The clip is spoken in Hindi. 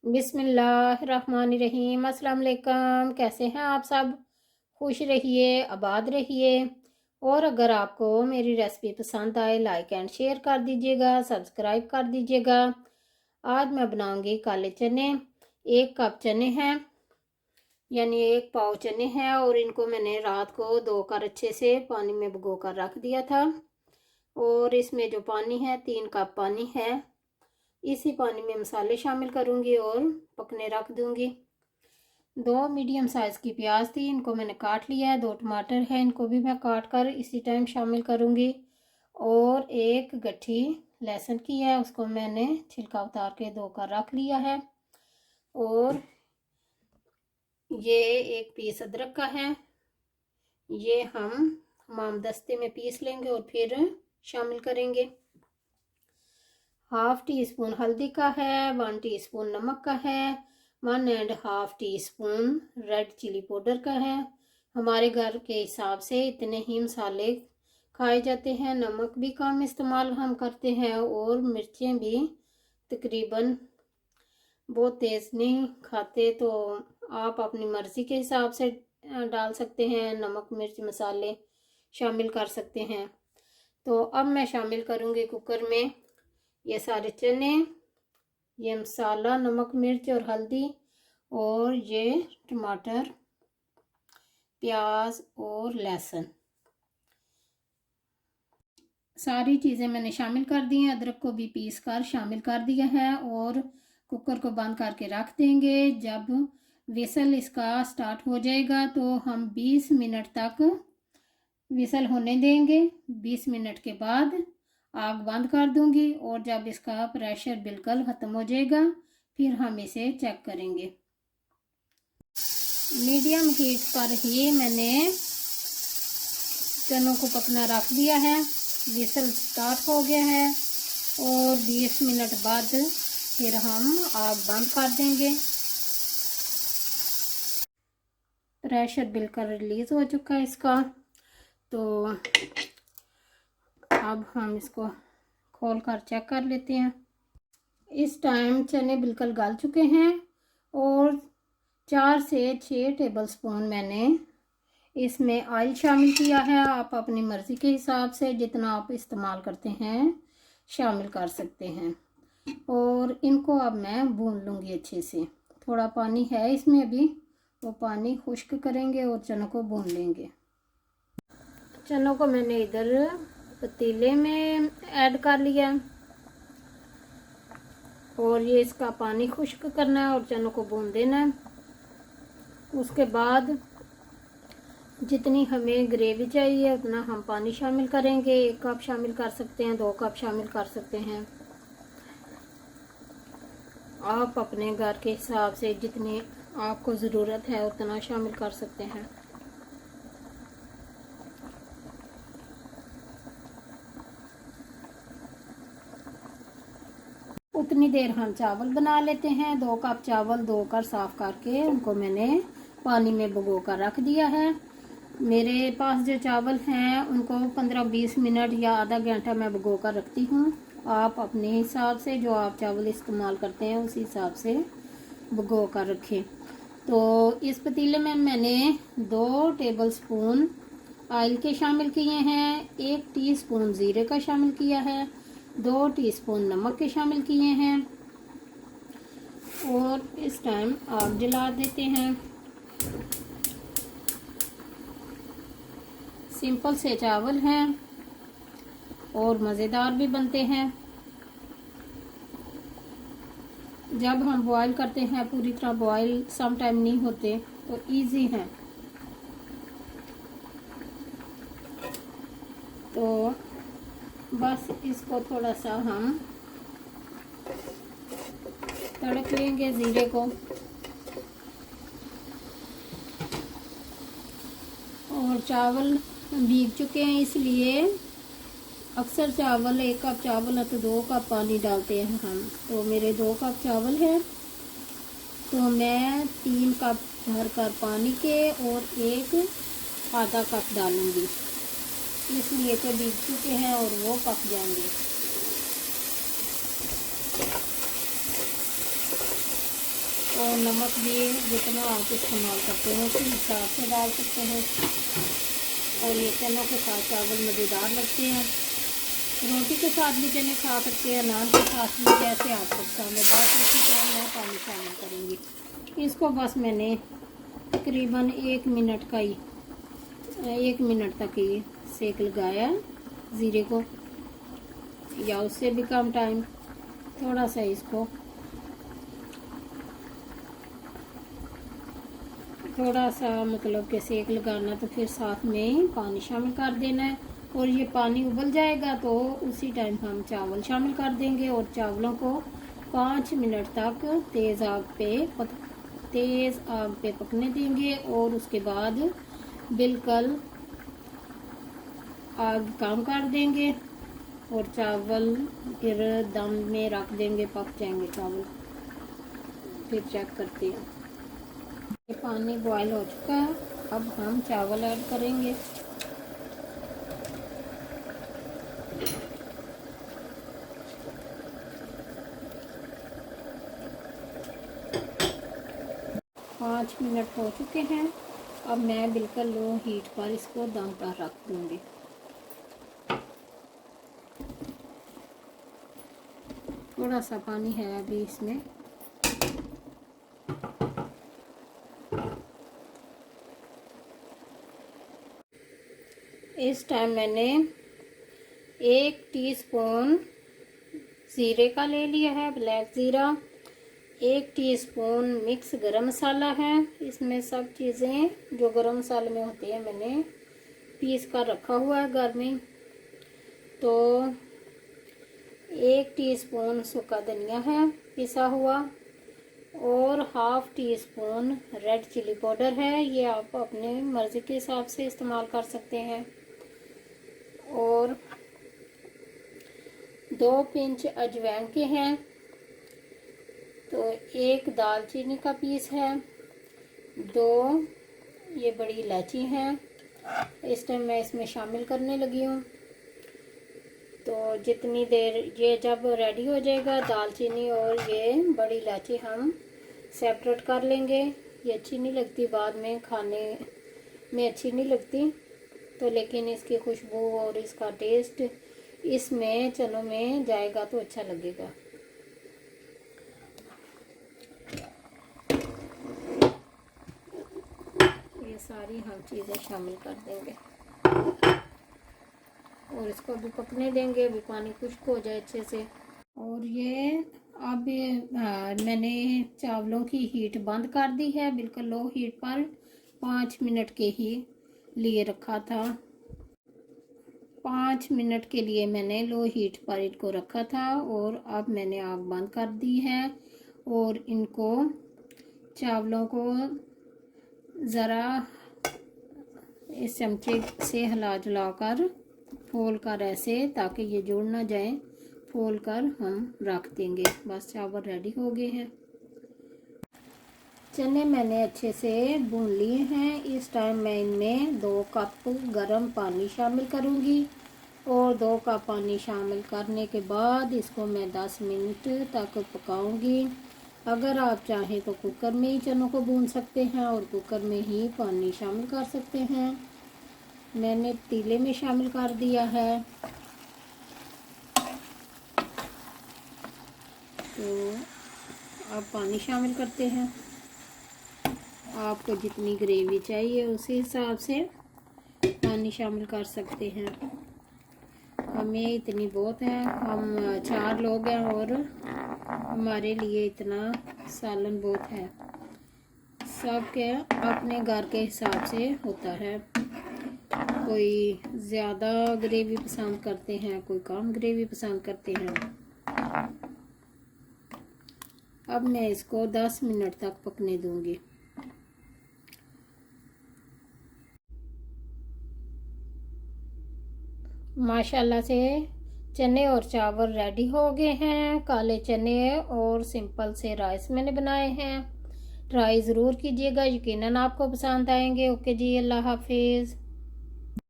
बिस्मिल्लाहिर्रहमानिर्रहीम। अस्सलाम वालेकुम। कैसे हैं आप सब? खुश रहिए, आबाद रहिए। और अगर आपको मेरी रेसिपी पसंद आए, लाइक एंड शेयर कर दीजिएगा, सब्सक्राइब कर दीजिएगा। आज मैं बनाऊंगी काले चने। 1 कप चने हैं, यानी 1 पाव चने हैं, और इनको मैंने रात को धोकर अच्छे से पानी में भिगो कर रख दिया था। और इसमें जो पानी है, 3 कप पानी है। इसी पानी में मसाले शामिल करूंगी और पकने रख दूंगी। 2 मीडियम साइज की प्याज थी, इनको मैंने काट लिया है। 2 टमाटर है, इनको भी मैं काट कर इसी टाइम शामिल करूंगी। और 1 गट्ठी लहसुन की है, उसको मैंने छिलका उतार के धोकर रख लिया है। और ये 1 पीस अदरक का है, ये हम हमामदस्ते में पीस लेंगे और फिर शामिल करेंगे। 1/2 टीस्पून हल्दी का है, 1 टीस्पून नमक का है, 1.5 टीस्पून रेड चिली पाउडर का है। हमारे घर के हिसाब से इतने ही मसाले खाए जाते हैं। नमक भी कम इस्तेमाल हम करते हैं, और मिर्चें भी तकरीबन बहुत तेज़ नहीं खाते, तो आप अपनी मर्ज़ी के हिसाब से डाल सकते हैं। नमक मिर्च मसाले शामिल कर सकते हैं। तो अब मैं शामिल करूँगी कुकर में ये सारे चने, ये मसाला, नमक मिर्च और हल्दी, और ये टमाटर, प्याज और लहसुन। सारी चीज़ें मैंने शामिल कर दी हैं। अदरक को भी पीस कर शामिल कर दिया है, और कुकर को बंद करके रख देंगे। जब विसल इसका स्टार्ट हो जाएगा तो हम 20 मिनट तक विसल होने देंगे। 20 मिनट के बाद आग बंद कर दूंगी, और जब इसका प्रेशर बिल्कुल ख़त्म हो जाएगा फिर हम इसे चेक करेंगे। मीडियम हीट पर ही मैंने चनों को पकना रख दिया है। विसल स्टार्ट हो गया है, और 20 मिनट बाद फिर हम आग बंद कर देंगे। प्रेशर बिल्कुल रिलीज़ हो चुका है इसका। तो अब हम इसको खोल कर चेक कर लेते हैं। इस टाइम चने बिल्कुल गल चुके हैं, और 4 से 6 टेबलस्पून मैंने इसमें ऑयल शामिल किया है। आप अपनी मर्ज़ी के हिसाब से जितना आप इस्तेमाल करते हैं शामिल कर सकते हैं। और इनको अब मैं भून लूँगी अच्छे से। थोड़ा पानी है इसमें अभी, वो पानी खुश्क करेंगे और चनों को भून लेंगे। चनों को मैंने इधर पतीले में ऐड कर लिया, और ये इसका पानी खुश्क करना है और चनों को भून देना है। उसके बाद जितनी हमें ग्रेवी चाहिए उतना हम पानी शामिल करेंगे। 1 कप शामिल कर सकते हैं, 2 कप शामिल कर सकते हैं। आप अपने घर के हिसाब से जितनी आपको ज़रूरत है उतना शामिल कर सकते हैं। उतनी देर हम चावल बना लेते हैं। 2 कप चावल धोकर साफ़ करके उनको मैंने पानी में भिगो कर रख दिया है। मेरे पास जो चावल हैं उनको 15-20 मिनट या आधा घंटा मैं भिगो कर रखती हूँ। आप अपने हिसाब से जो आप चावल इस्तेमाल करते हैं उसी हिसाब से भिगो कर रखें। तो इस पतीले में मैंने 2 टेबलस्पून ऑयल के शामिल किए हैं, 1 टीस्पून ज़ीरे का शामिल किया है, 2 टीस्पून नमक के शामिल किए हैं। और इस टाइम आग जला देते हैं। सिंपल से चावल हैं और मज़ेदार भी बनते हैं। जब हम बॉईल करते हैं पूरी तरह बॉईल सम टाइम नहीं होते, तो इजी हैं। तो बस इसको थोड़ा सा हम तड़क लेंगे ज़ीरे को। और चावल भीग चुके हैं, इसलिए अक्सर चावल 1 कप चावल है तो 2 कप पानी डालते हैं हम। तो मेरे 2 कप चावल है, तो मैं 3 कप भरकर पानी के और 1 आधा कप डालूंगी, इसलिए तो भीग चुके हैं और वो पक जाएंगे। और नमक भी जितना आप इस्तेमाल करते हो उस हिसाब से डाल सकते हो। और ये चनों के साथ चावल मज़ेदार लगते हैं। रोटी के साथ भी चने खा सकते हैं, नान के साथ भी, जैसे आपको पसंद है। बस इसी टाइम मैं पानी शामिल करूँगी। इसको बस मैंने तकरीबन 1 मिनट का ही 1 मिनट तक ही सेक लगाया ज़ीरे को, या उससे भी कम टाइम। थोड़ा सा इसको थोड़ा सा मतलब कि सेक लगाना, तो फिर साथ में पानी शामिल कर देना है। और ये पानी उबल जाएगा तो उसी टाइम हम चावल शामिल कर देंगे और चावलों को 5 मिनट तक तेज़ आग पे पकने देंगे। और उसके बाद बिल्कुल आग कम कर देंगे और चावल फिर दम में रख देंगे, पक जाएंगे चावल। फिर चेक करते हैं। ये पानी बॉयल हो चुका है, अब हम चावल ऐड करेंगे। पाँच मिनट हो चुके हैं। अब मैं बिल्कुल लो हीट पर इसको दम पर रख दूंगी। थोड़ा सा पानी है अभी इसमें। इस टाइम मैंने 1 टीस्पून ज़ीरे का ले लिया है, ब्लैक ज़ीरा। 1 टीस्पून मिक्स गरम मसाला है। इसमें सब चीज़ें जो गरम मसाले में होती है मैंने पीस कर रखा हुआ है घर में। तो 1 टीस्पून सूखा धनिया है पिसा हुआ, और 1/2 टीस्पून रेड चिली पाउडर है। ये आप अपने मर्ज़ी के हिसाब से इस्तेमाल कर सकते हैं। और 2 पिंच अजवाइन के हैं। तो 1 दालचीनी का पीस है। 2 ये बड़ी इलायची हैं। इस टाइम मैं इसमें शामिल करने लगी हूँ। तो जितनी देर ये जब रेडी हो जाएगा, दालचीनी और ये बड़ी इलायची हम सेपरेट कर लेंगे। ये अच्छी नहीं लगती, बाद में खाने में अच्छी नहीं लगती। तो लेकिन इसकी खुशबू और इसका टेस्ट इसमें चनों में जाएगा तो अच्छा लगेगा। ये सारी हम चीज़ें शामिल कर देंगे और इसको भी पकने देंगे। अभी पानी खुश्क हो जाए अच्छे से। और ये अब मैंने चावलों की हीट बंद कर दी है, बिल्कुल लो हीट पर 5 मिनट के ही लिए रखा था। 5 मिनट के लिए मैंने लो हीट पर इनको रखा था। और अब मैंने आग बंद कर दी है और इनको चावलों को ज़रा इस चमचे से हिला जुला कर फोल कर ऐसे, ताकि ये जुड़ ना जाए, फोल कर हम रख देंगे। बस चावल रेडी हो गए हैं। चने मैंने अच्छे से भून लिए हैं। इस टाइम मैं इनमें 2 कप गर्म पानी शामिल करूंगी। और 2 कप पानी शामिल करने के बाद इसको मैं 10 मिनट तक पकाऊंगी। अगर आप चाहें तो कुकर में ही चनों को भून सकते हैं और कुकर में ही पानी शामिल कर सकते हैं। मैंने पतीले में शामिल कर दिया है। तो अब पानी शामिल करते हैं। आपको जितनी ग्रेवी चाहिए उसी हिसाब से पानी शामिल कर सकते हैं। हमें इतनी बहुत है, हम 4 लोग हैं और हमारे लिए इतना सालन बहुत है। सबके अपने घर के हिसाब से होता है। कोई ज़्यादा ग्रेवी पसंद करते हैं, कोई कम ग्रेवी पसंद करते हैं। अब मैं इसको 10 मिनट तक पकने दूंगी। माशाल्लाह से चने और चावल रेडी हो गए हैं। काले चने और सिंपल से राइस मैंने बनाए हैं। ट्राई ज़रूर कीजिएगा, यकीनन आपको पसंद आएंगे। ओके जी, अल्लाह हाफिज़।